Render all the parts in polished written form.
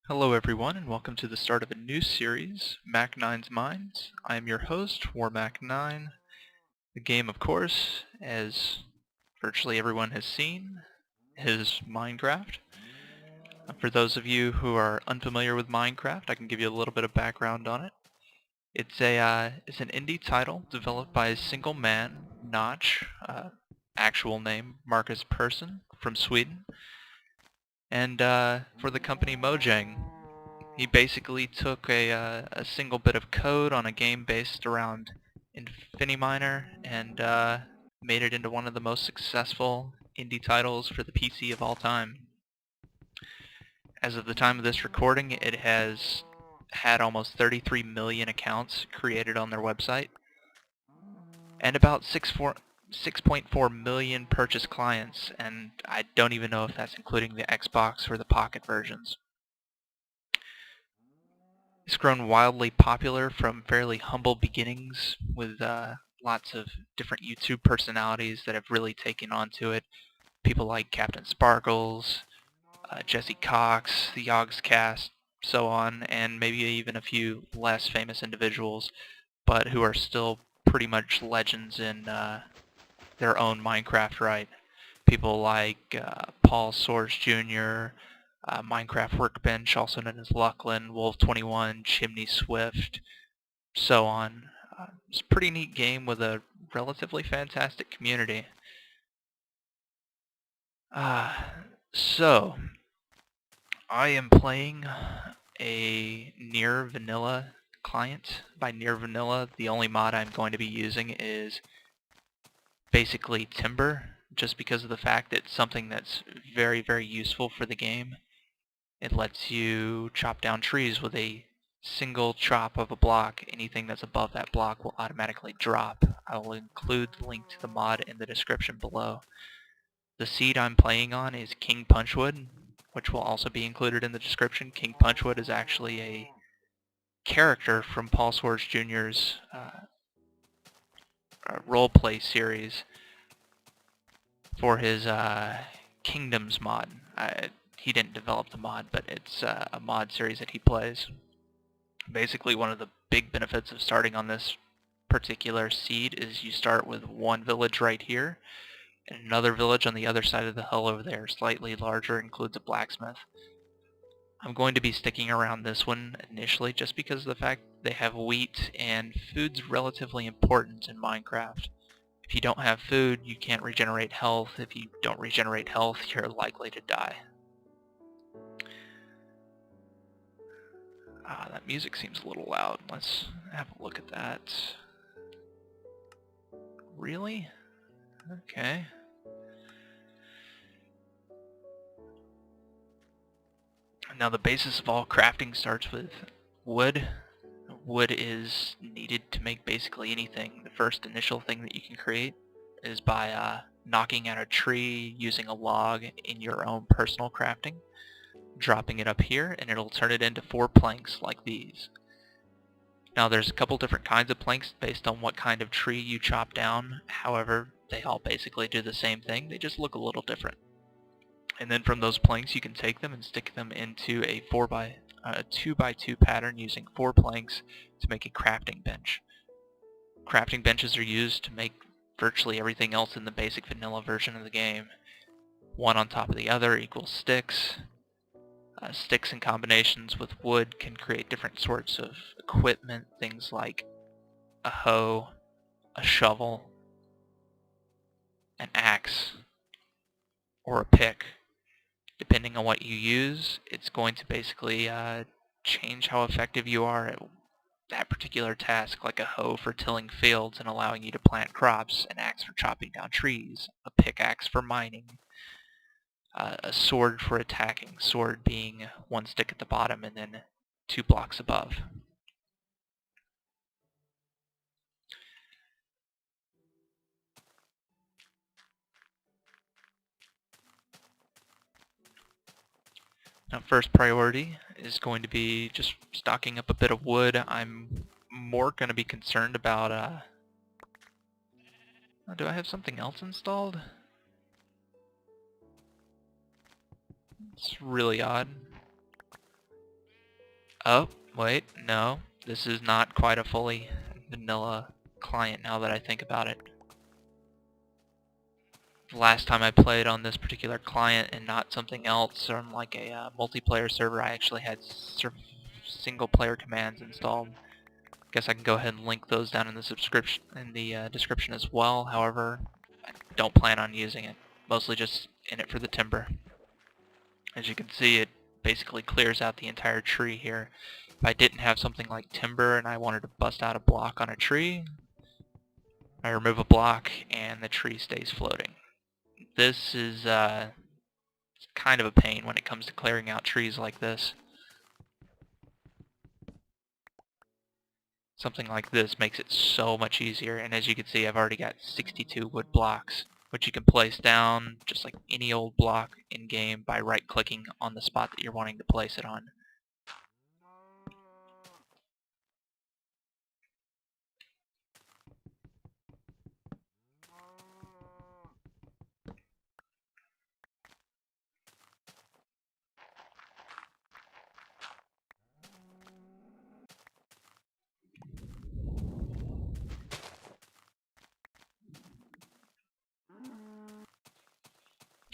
Hello everyone, and welcome to the start of a new series, Mack9's Minds. I am your host, Mack9. The game, of course, as virtually everyone has seen, is Minecraft. For those of you who are unfamiliar with Minecraft, I can give you a little bit of background on it. It's an indie title developed by a single man, Notch, actual name Marcus Persson, from Sweden, and for the company Mojang. He basically took a single bit of code on a game based around Infiniminer and made it into one of the most successful indie titles for the PC of all time. As of the time of this recording, it has had almost 33 million accounts created on their website and about 6.4 million purchased clients, and I don't even know if that's including the Xbox or the Pocket versions. It's grown wildly popular from fairly humble beginnings with lots of different YouTube personalities that have really taken onto it. People like Captain Sparkles, Jesse Cox, the Yogscast, so on, and maybe even a few less famous individuals, but who are still pretty much legends in their own Minecraft right. People like Paul Soares Jr., Minecraft Workbench, also known as Lucklin, Wolf21, Chimney Swift, so on. It's a pretty neat game with a relatively fantastic community. So, I am playing a near vanilla client. By near vanilla, the only mod I'm going to be using is basically timber, just because of the fact that it's something that's very, very useful for the game. It lets you chop down trees with a single chop of a block. Anything that's above that block will automatically drop. I will include the link to the mod in the description below. The seed I'm playing on is kingpunchwood, which will also be included in the description. Kingpunchwood is actually a character from Paul Soares Jr.'s roleplay series for his Kingdoms mod. He didn't develop the mod, but it's a mod series that he plays. Basically, one of the big benefits of starting on this particular seed is you start with one village right here, and another village on the other side of the hill over there, slightly larger, includes a blacksmith. I'm going to be sticking around this one initially just because of the fact they have wheat, and food's relatively important in Minecraft. If you don't have food, you can't regenerate health. If you don't regenerate health, you're likely to die. That music seems a little loud. Let's have a look at that. Really? Okay. Now the basis of all crafting starts with wood. Wood is needed to make basically anything. The first initial thing that you can create is by knocking out a tree using a log in your own personal crafting, dropping it up here, and it'll turn it into 4 planks like these. Now there's a couple different kinds of planks based on what kind of tree you chop down. However, they all basically do the same thing, they just look a little different. And then from those planks you can take them and stick them into a 2x2 pattern using 4 planks to make a crafting bench. Crafting benches are used to make virtually everything else in the basic vanilla version of the game. One on top of the other equals sticks. Sticks in combinations with wood can create different sorts of equipment, things like a hoe, a shovel, an axe, or a pick. Depending on what you use, it's going to basically change how effective you are at that particular task, like a hoe for tilling fields and allowing you to plant crops, an axe for chopping down trees, a pickaxe for mining, a sword for attacking, sword being 1 stick at the bottom and then 2 blocks above. Now first priority is going to be just stocking up a bit of wood. I'm more going to be concerned about, do I have something else installed? It's really odd. Oh, wait, no. This is not quite a fully vanilla client now that I think about it. The last time I played on this particular client and not something else on like a multiplayer server, I actually had single player commands installed. Guess I can go ahead and link those down in the description as well. However, I don't plan on using it. Mostly just in it for the timber. As you can see, it basically clears out the entire tree here. If I didn't have something like timber and I wanted to bust out a block on a tree, I remove a block and the tree stays floating. This is kind of a pain when it comes to clearing out trees like this. Something like this makes it so much easier, and as you can see, I've already got 62 wood blocks, which you can place down just like any old block in-game by right-clicking on the spot that you're wanting to place it on.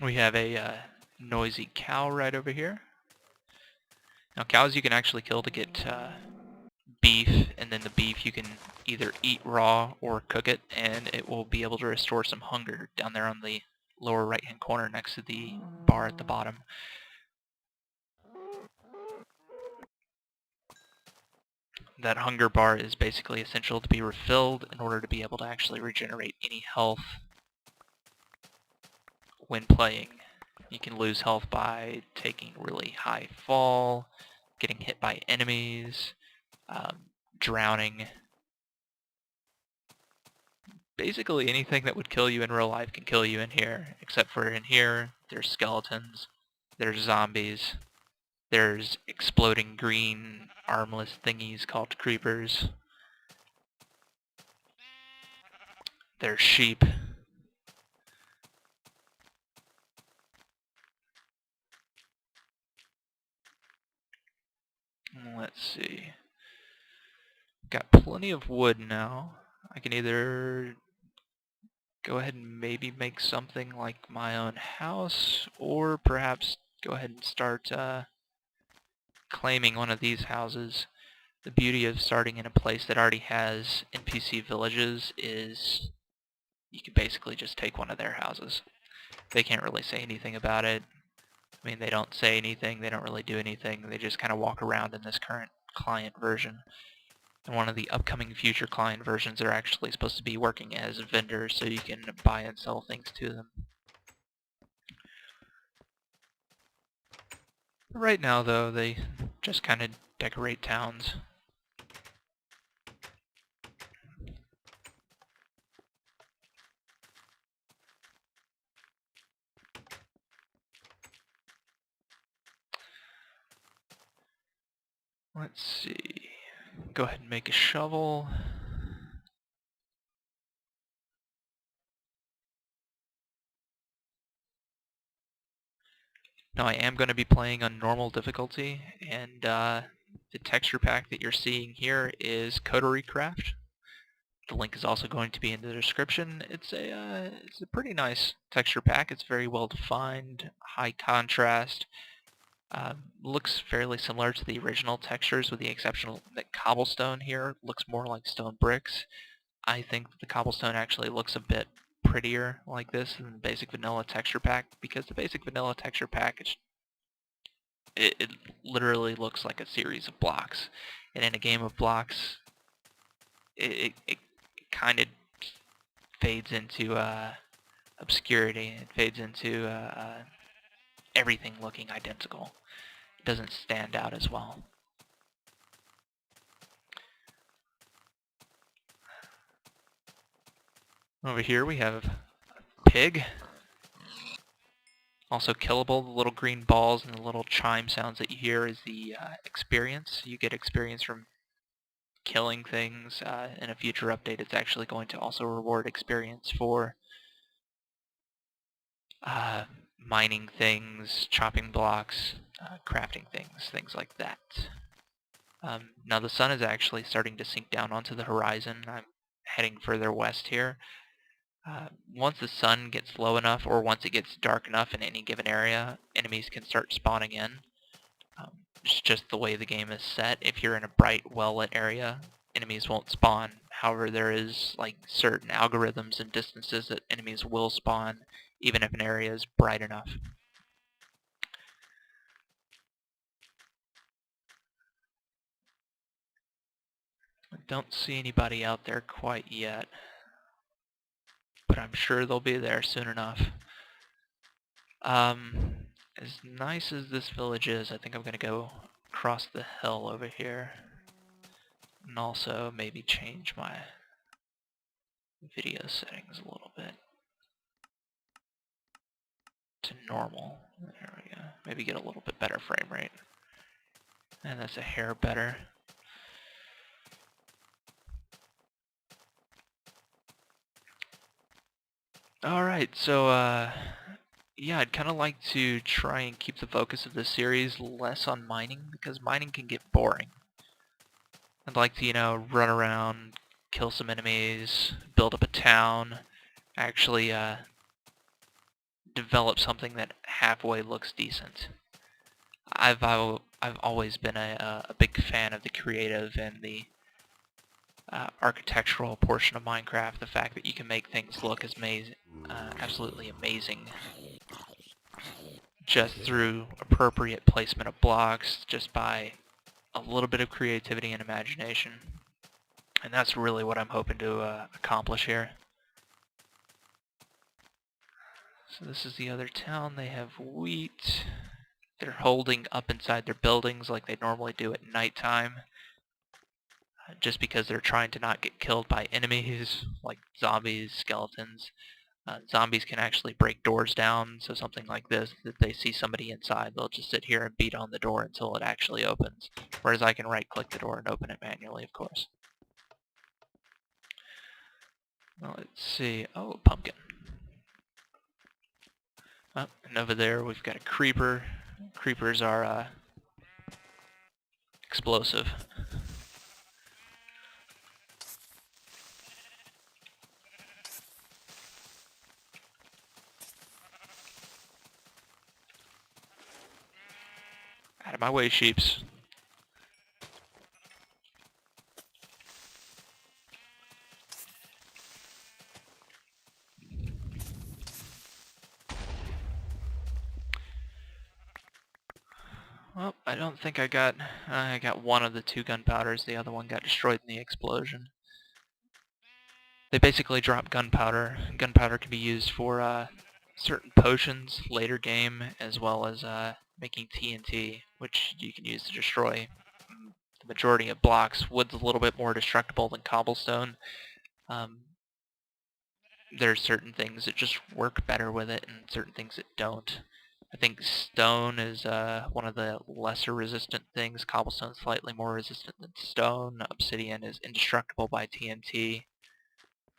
We have a noisy cow right over here. Now cows you can actually kill to get beef, and then the beef you can either eat raw or cook it, and it will be able to restore some hunger down there on the lower right hand corner next to the bar at the bottom. That hunger bar is basically essential to be refilled in order to be able to actually regenerate any health when playing. You can lose health by taking really high fall, getting hit by enemies, drowning. Basically anything that would kill you in real life can kill you in here, except for in here, there's skeletons, there's zombies, there's exploding green armless thingies called creepers, there's sheep. Let's see. Got plenty of wood now. I can either go ahead and maybe make something like my own house, or perhaps go ahead and start claiming one of these houses. The beauty of starting in a place that already has NPC villages is you can basically just take one of their houses. They can't really say anything about it. I mean, they don't say anything, they don't really do anything, they just kind of walk around in this current client version. And one of the upcoming future client versions are actually supposed to be working as vendors, so you can buy and sell things to them. Right now, though, they just kind of decorate towns. Let's see. Go ahead and make a shovel. Now I am going to be playing on normal difficulty, and the texture pack that you're seeing here is Coterie Craft. The link is also going to be in the description. It's a pretty nice texture pack. It's very well defined, high contrast. Looks fairly similar to the original textures, with the exception that cobblestone here looks more like stone bricks. I think that the cobblestone actually looks a bit prettier like this than the basic vanilla texture pack, because the basic vanilla texture pack it literally looks like a series of blocks, and in a game of blocks it kind of fades into obscurity. It fades into everything looking identical. It doesn't stand out as well. Over here we have a pig. Also killable. The little green balls and the little chime sounds that you hear is the experience. You get experience from killing things. In a future update, it's actually going to also reward experience for mining things, chopping blocks, crafting things like that. Now the sun is actually starting to sink down onto the horizon. I'm heading further west here. Once the sun gets low enough, or once it gets dark enough in any given area, enemies can start spawning in. It's just the way the game is set. If you're in a bright, well-lit area, enemies won't spawn. However, there is like certain algorithms and distances that enemies will spawn, even if an area is bright enough. I don't see anybody out there quite yet, but I'm sure they'll be there soon enough. As nice as this village is, I think I'm gonna go across the hill over here, and also maybe change my video settings a little bit to normal. There we go. Maybe get a little bit better frame rate. And that's a hair better. Alright, so yeah, I'd kind of like to try and keep the focus of this series less on mining, because mining can get boring. I'd like to, run around, kill some enemies, build up a town, actually develop something that halfway looks decent. I've always been a big fan of the creative and the architectural portion of Minecraft. The fact that you can make things look absolutely amazing just through appropriate placement of blocks, just by a little bit of creativity and imagination. And that's really what I'm hoping to accomplish here. So this is the other town. They have wheat. They're holding up inside their buildings like they normally do at nighttime, just because they're trying to not get killed by enemies like zombies, skeletons. Zombies can actually break doors down, so something like this, if they see somebody inside, they'll just sit here and beat on the door until it actually opens. Whereas I can right-click the door and open it manually, of course. Well, let's see. Oh, a pumpkin. Oh, and over there we've got a creeper. Creepers are explosive. Out of my way, sheeps. Well, I don't think I got one of the 2 gunpowders. The other one got destroyed in the explosion. They basically drop gunpowder. Gunpowder can be used for certain potions later game, as well as making TNT, which you can use to destroy the majority of blocks. Wood's a little bit more destructible than cobblestone. There's certain things that just work better with it, and certain things that don't. I think stone is one of the lesser resistant things. Cobblestone's slightly more resistant than stone. Obsidian is indestructible by TNT.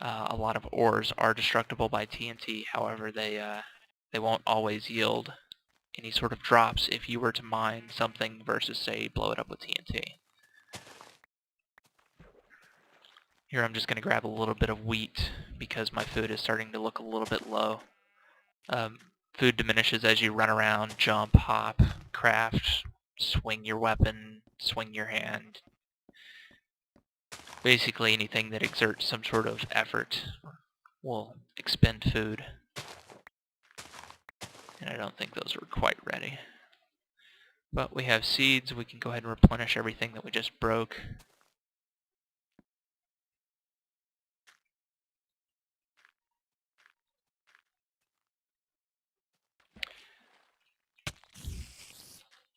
A lot of ores are destructible by TNT. However, they won't always yield any sort of drops if you were to mine something versus, say, blow it up with TNT. Here I'm just going to grab a little bit of wheat because my food is starting to look a little bit low. Food diminishes as you run around, jump, hop, craft, swing your weapon, swing your hand. Basically anything that exerts some sort of effort will expend food. And I don't think those are quite ready. But we have seeds. We can go ahead and replenish everything that we just broke.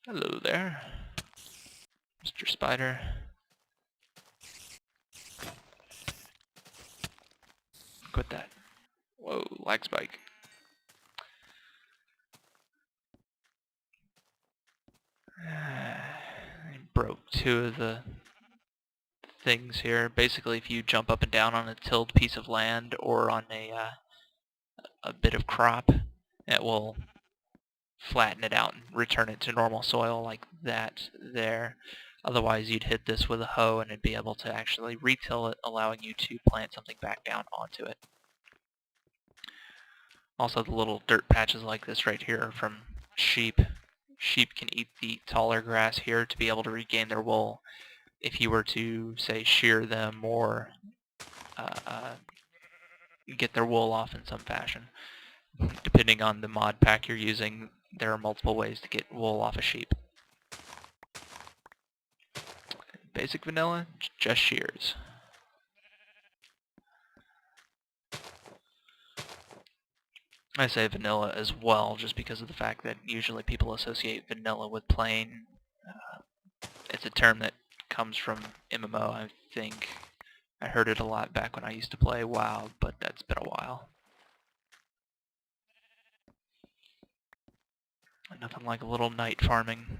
Hello there, Mr. Spider. Quit that. Whoa, lag spike. I broke 2 of the things here. Basically, if you jump up and down on a tilled piece of land or on a bit of crop, it will flatten it out and return it to normal soil like that there. Otherwise you'd hit this with a hoe and it'd be able to actually retill it, allowing you to plant something back down onto it. Also, the little dirt patches like this right here are from sheep. Sheep can eat the taller grass here to be able to regain their wool. If you were to, say, shear them or get their wool off in some fashion. Depending on the mod pack you're using, there are multiple ways to get wool off a sheep. Basic vanilla, just shears. I say vanilla as well just because of the fact that usually people associate vanilla with plain. It's a term that comes from MMO, I think. I heard it a lot back when I used to play WoW, but that's been a while. Nothing like a little night farming.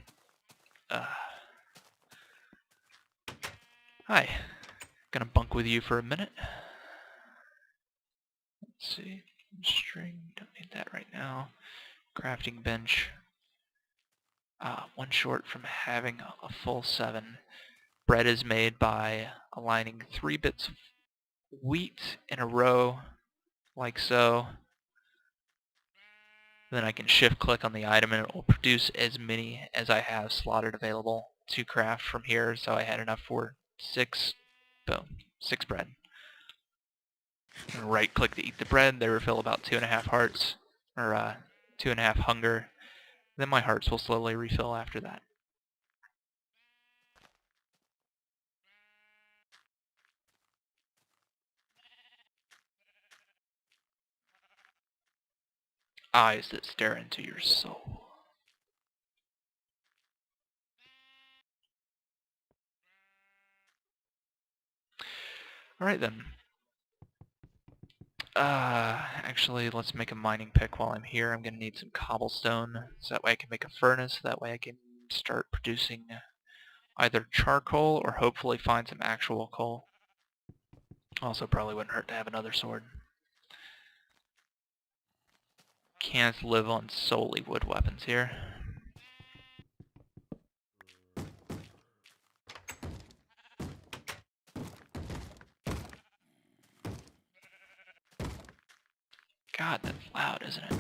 Hi. Gonna bunk with you for a minute. Let's see. String, don't need that right now. Crafting bench. One short from having a full 7. Bread is made by aligning 3 bits of wheat in a row, like so. Then I can shift click on the item and it will produce as many as I have slotted available to craft from here. So I had enough for 6, boom, 6 bread. And right click to eat the bread, they refill about 2.5 hearts, or 2.5 hunger. Then my hearts will slowly refill after that. Eyes that stare into your soul. Alright then. Actually, let's make a mining pick while I'm here. I'm gonna need some cobblestone, so that way I can make a furnace, that way I can start producing either charcoal or hopefully find some actual coal. Also probably wouldn't hurt to have another sword. Can't live on solely wood weapons here. God, that's loud, isn't it?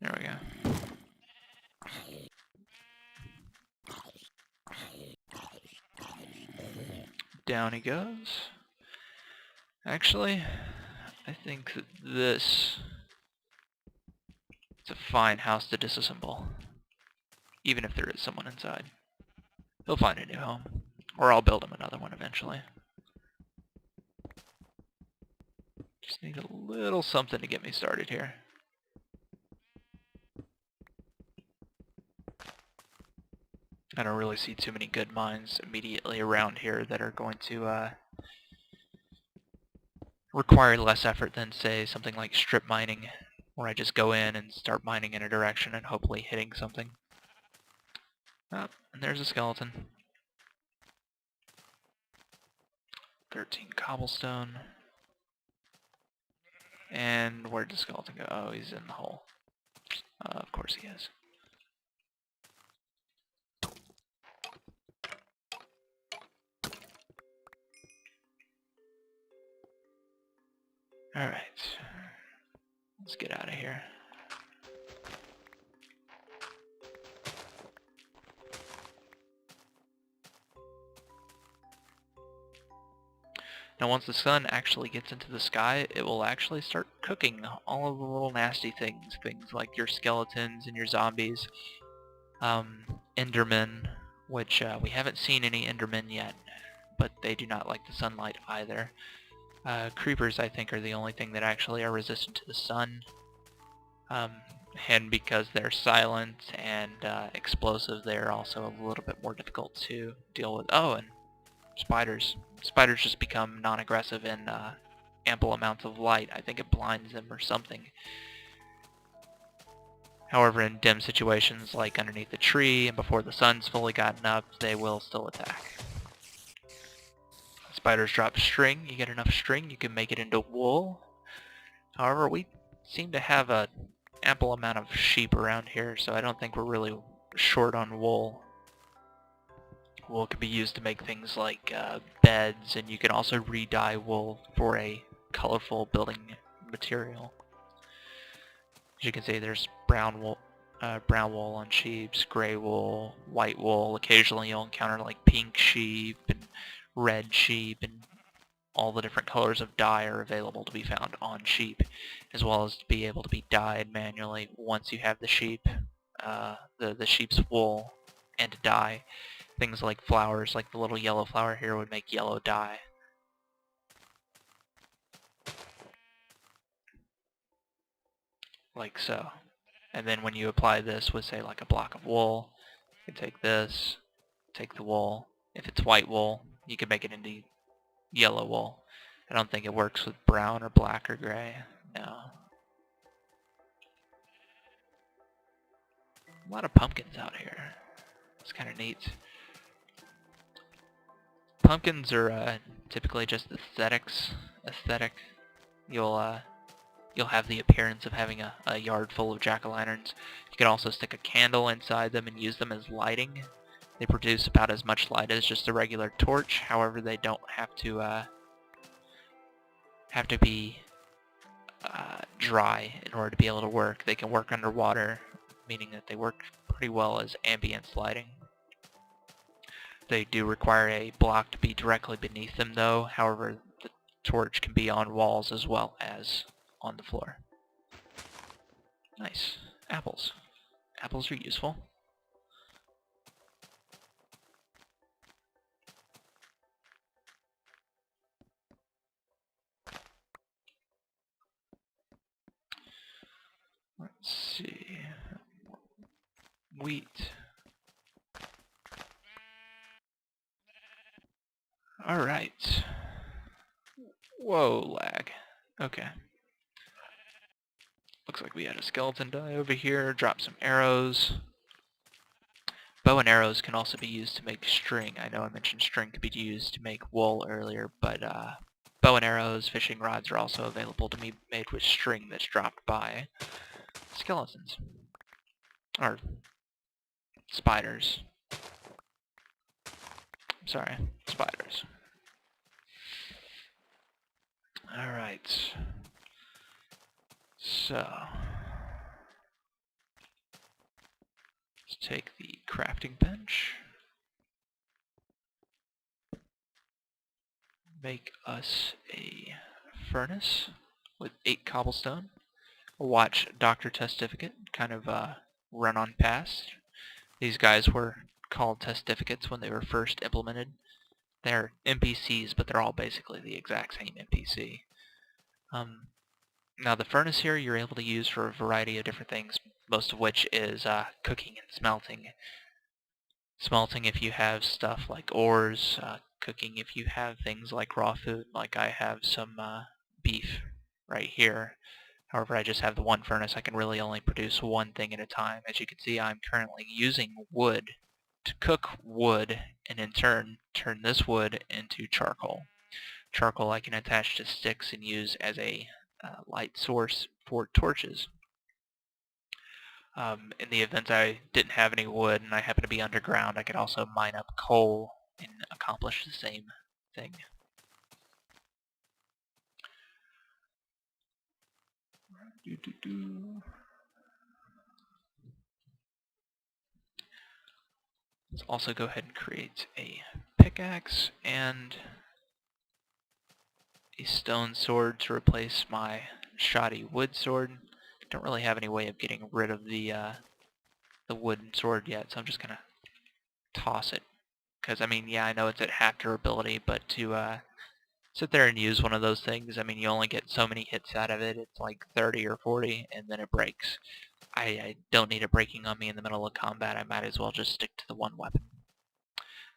There we go. Down he goes. Actually, I think that this is a fine house to disassemble. Even if there is someone inside. He'll find a new home. Or I'll build him another one eventually. Just need a little something to get me started here. I don't really see too many good mines immediately around here that are going to require less effort than, say, something like strip mining, where I just go in and start mining in a direction and hopefully hitting something. Oh, and there's a skeleton. 13 cobblestone. And where did the skeleton go? Oh, he's in the hole. Of course he is. Alright. Let's get out of here. Now once the sun actually gets into the sky, it will actually start cooking all of the little nasty things. Things like your skeletons and your zombies. Endermen, which we haven't seen any Endermen yet, but they do not like the sunlight either. Creepers, I think, are the only thing that actually are resistant to the sun. And because they're silent and explosive, they're also a little bit more difficult to deal with. Oh, and spiders. Spiders just become non-aggressive in ample amounts of light. I think it blinds them or something. However, in dim situations like underneath the tree and before the sun's fully gotten up, they will still attack. Spiders drop string. You get enough string, you can make it into wool. However, we seem to have a ample amount of sheep around here, so I don't think we're really short on wool. Wool can be used to make things like beds, and you can also re-dye wool for a colorful building material. As you can see, there's brown wool on sheeps, gray wool, white wool. Occasionally you'll encounter like pink sheep and red sheep, and all the different colors of dye are available to be found on sheep, as well as to be able to be dyed manually once you have the sheep, the sheep's wool, and to dye. Things like flowers, like the little yellow flower here, would make yellow dye. Like so. And then when you apply this with, say, like a block of wool, you can take this, take the wool. If it's white wool, you can make it into yellow wool. I don't think it works with brown or black or gray. No. A lot of pumpkins out here. It's kind of neat. Pumpkins are typically just aesthetic. You'll have the appearance of having a yard full of jack-o'-lanterns. You can also stick a candle inside them and use them as lighting. They produce about as much light as just a regular torch. However, they don't have to be dry in order to be able to work. They can work underwater, meaning that they work pretty well as ambience lighting. They do require a block to be directly beneath them though. However, the torch can be on walls as well as on the floor. Nice. Apples. Apples are useful. Let's see. Wheat. Alright. Whoa, lag. Okay. Looks like we had a skeleton die over here. Drop some arrows. Bow and arrows can also be used to make string. I know I mentioned string could be used to make wool earlier, but bow and arrows, fishing rods are also available to be made with string that's dropped by skeletons. Or spiders. Sorry, spiders. Alright. So, let's take the crafting bench. Make us a furnace with 8 cobblestone. Watch Dr. Testificate kind of run on past. These guys were called Testificates when they were first implemented. They're NPCs, but they're all basically the exact same NPC. Now the furnace here you're able to use for a variety of different things, most of which is cooking and smelting. Smelting if you have stuff like ores, cooking if you have things like raw food, like I have some beef right here. However, I just have the one furnace. I can really only produce one thing at a time. As you can see, I'm currently using wood to cook wood, and in turn turn this wood into charcoal. Charcoal I can attach to sticks and use as a light source for torches. In the event I didn't have any wood and I happen to be underground, I could also mine up coal and accomplish the same thing. Let's also go ahead and create a pickaxe and a stone sword to replace my shoddy wood sword. Don't really have any way of getting rid of the wooden sword yet, so I'm just gonna toss it. Because, I mean, yeah, I know it's at half durability, but to sit there and use one of those things, I mean, you only get so many hits out of it. It's like 30 or 40, and then it breaks. I don't need it breaking on me in the middle of combat. I might as well just stick to the one weapon.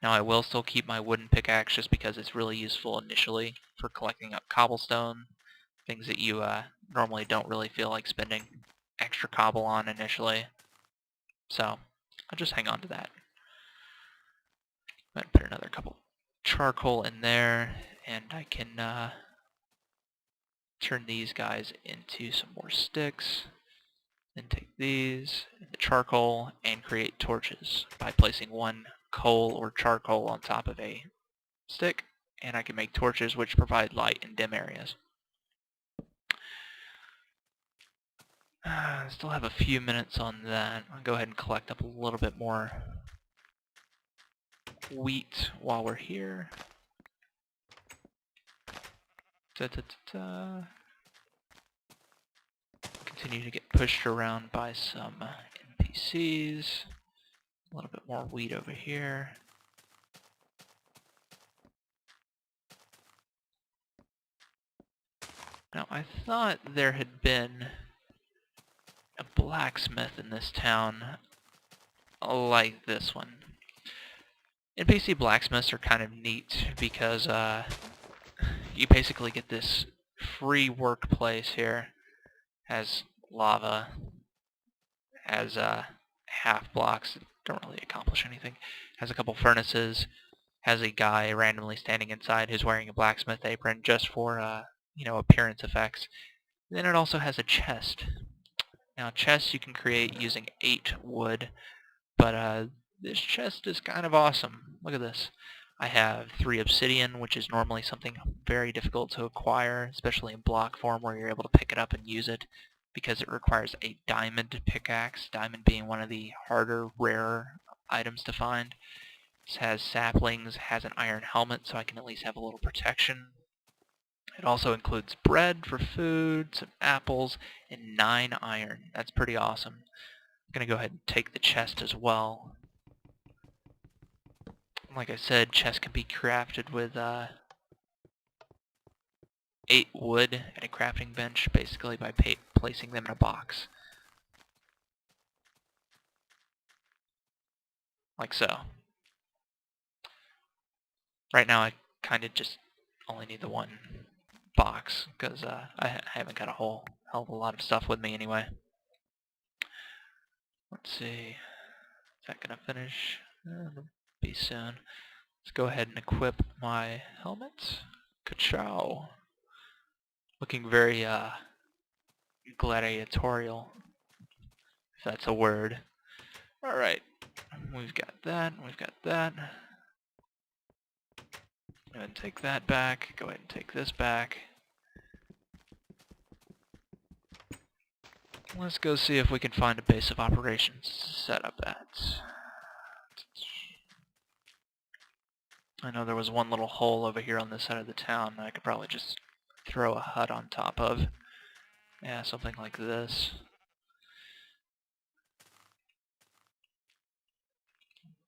Now, I will still keep my wooden pickaxe just because it's really useful initially for collecting up cobblestone, things that you normally don't really feel like spending extra cobble on initially. So, I'll just hang on to that. I'm going to put another couple charcoal in there, and I can turn these guys into some more sticks. Then take these, the charcoal, and create torches by placing one coal or charcoal on top of a stick, and I can make torches which provide light in dim areas. I still have a few minutes on that. I'll go ahead and collect up a little bit more wheat while we're here. Continue to get pushed around by some NPCs. A little bit more wheat over here. Now, I thought there had been a blacksmith in this town like this one. NPC blacksmiths are kind of neat because you basically get this free workplace here. Has lava, has half blocks that don't really accomplish anything, has a couple furnaces, has a guy randomly standing inside who's wearing a blacksmith apron just for appearance effects. Then it also has a chest. Now chests you can create using 8 wood, but this chest is kind of awesome. Look at this. I have 3 obsidian, which is normally something very difficult to acquire, especially in block form where you're able to pick it up and use it, because it requires a diamond pickaxe, diamond being one of the harder, rarer items to find. This has saplings, has an iron helmet, so I can at least have a little protection. It also includes bread for food, some apples, and 9 iron. That's pretty awesome. I'm going to go ahead and take the chest as well. Like I said, chests can be crafted with 8 wood and a crafting bench, basically by placing them in a box. Like so. Right now I kind of just only need the one box, because I haven't got a whole hell of a lot of stuff with me anyway. Let's see. Is that going to finish? It'll be soon. Let's go ahead and equip my helmet. Ka-chow. Looking very gladiatorial, if that's a word. Alright, we've got that, we've got that. Go ahead and take that back, go ahead and take this back. Let's go see if we can find a base of operations to set up at. I know there was one little hole over here on this side of the town that I could probably just throw a hut on top of. Yeah, something like this.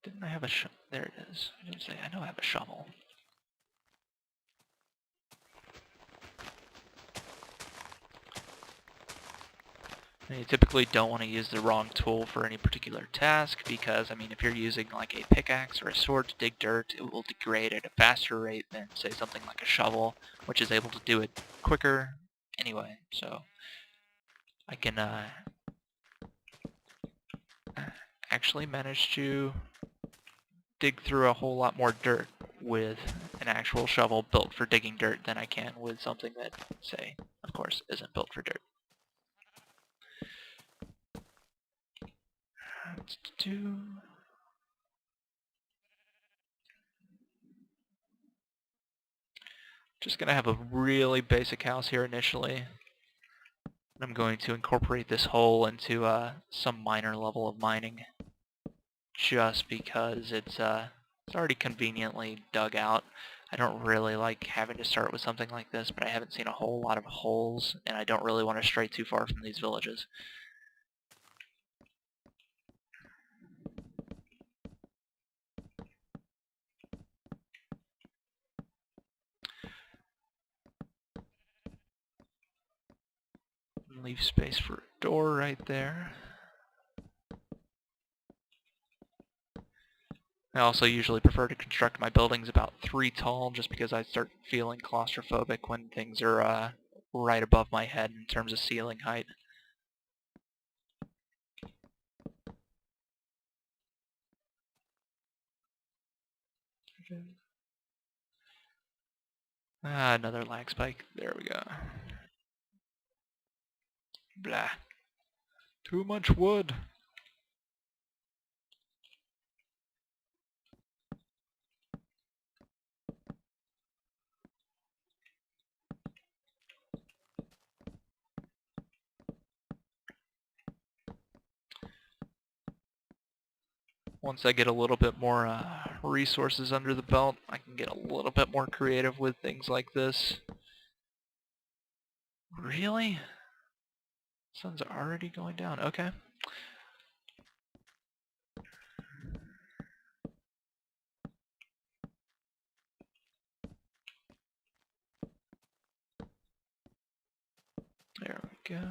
Didn't I have a there it is. I didn't say, I know I have a shovel. And you typically don't want to use the wrong tool for any particular task because, I mean, if you're using like a pickaxe or a sword to dig dirt, it will degrade at a faster rate than, say, something like a shovel, which is able to do it quicker anyway. So I can actually manage to dig through a whole lot more dirt with an actual shovel built for digging dirt than I can with something that, say, of course, isn't built for dirt. Just gonna have a really basic house here initially. I'm going to incorporate this hole into some minor level of mining, just because it's already conveniently dug out. I don't really like having to start with something like this, but I haven't seen a whole lot of holes, and I don't really want to stray too far from these villages. Leave space for a door right there. I also usually prefer to construct my buildings about 3 tall, just because I start feeling claustrophobic when things are right above my head in terms of ceiling height. Another lag spike. There we go. Blah. Too much wood. Once I get a little bit more resources under the belt, I can get a little bit more creative with things like this. Really? Sun's already going down. Okay. There we go.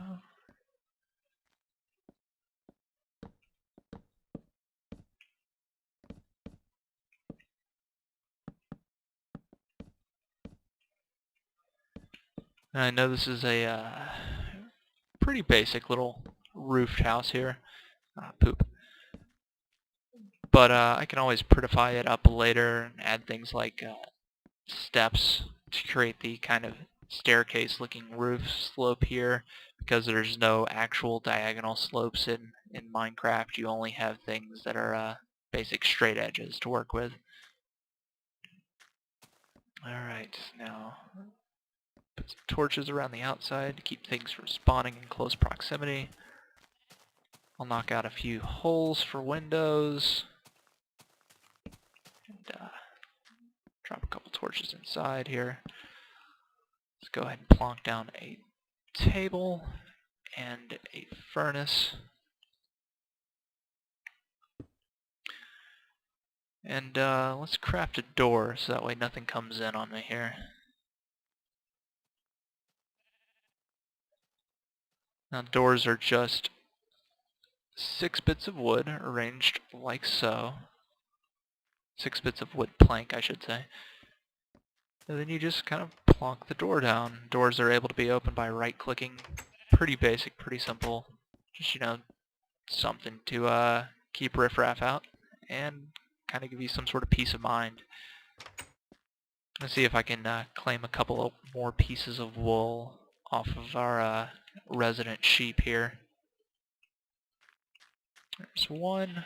And I know this is a pretty basic little roofed house here. Poop. But I can always prettify it up later and add things like steps to create the kind of staircase looking roof slope here, because there's no actual diagonal slopes in Minecraft. You only have things that are basic straight edges to work with. Alright, now put some torches around the outside to keep things from spawning in close proximity. I'll knock out a few holes for windows. And drop a couple torches inside here. Let's go ahead and plonk down a table and a furnace. And let's craft a door so that way nothing comes in on me here. Now doors are just 6 bits of wood arranged like so. 6 bits of wood plank, I should say. And then you just kind of plonk the door down. Doors are able to be opened by right-clicking. Pretty basic, pretty simple. Just, you know, something to keep riffraff out and kind of give you some sort of peace of mind. Let's see if I can claim a couple of more pieces of wool off of our resident sheep here. There's one.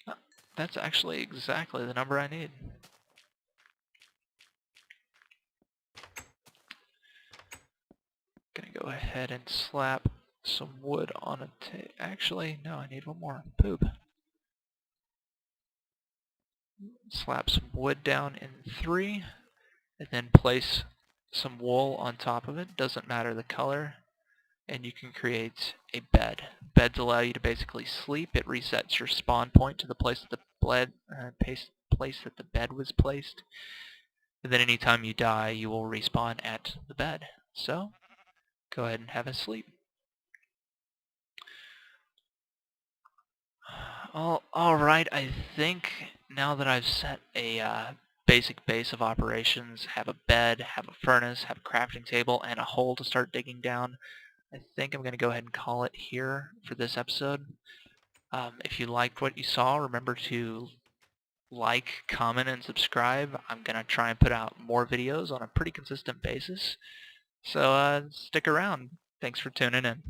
Oh, that's actually exactly the number I need. Gonna go ahead and slap some wood on a actually, no, I need one more. Poop. Slap some wood down in 3, and then place some wool on top of it. Doesn't matter the color. And you can create a bed. Beds allow you to basically sleep. It resets your spawn point to the place that the bed was placed. And then anytime you die, you will respawn at the bed. So, go ahead and have a sleep. Alright, I think now that I've set a basic base of operations, have a bed, have a furnace, have a crafting table, and a hole to start digging down, I think I'm going to go ahead and call it here for this episode. If you liked what you saw, remember to like, comment, and subscribe. I'm going to try and put out more videos on a pretty consistent basis. So stick around. Thanks for tuning in.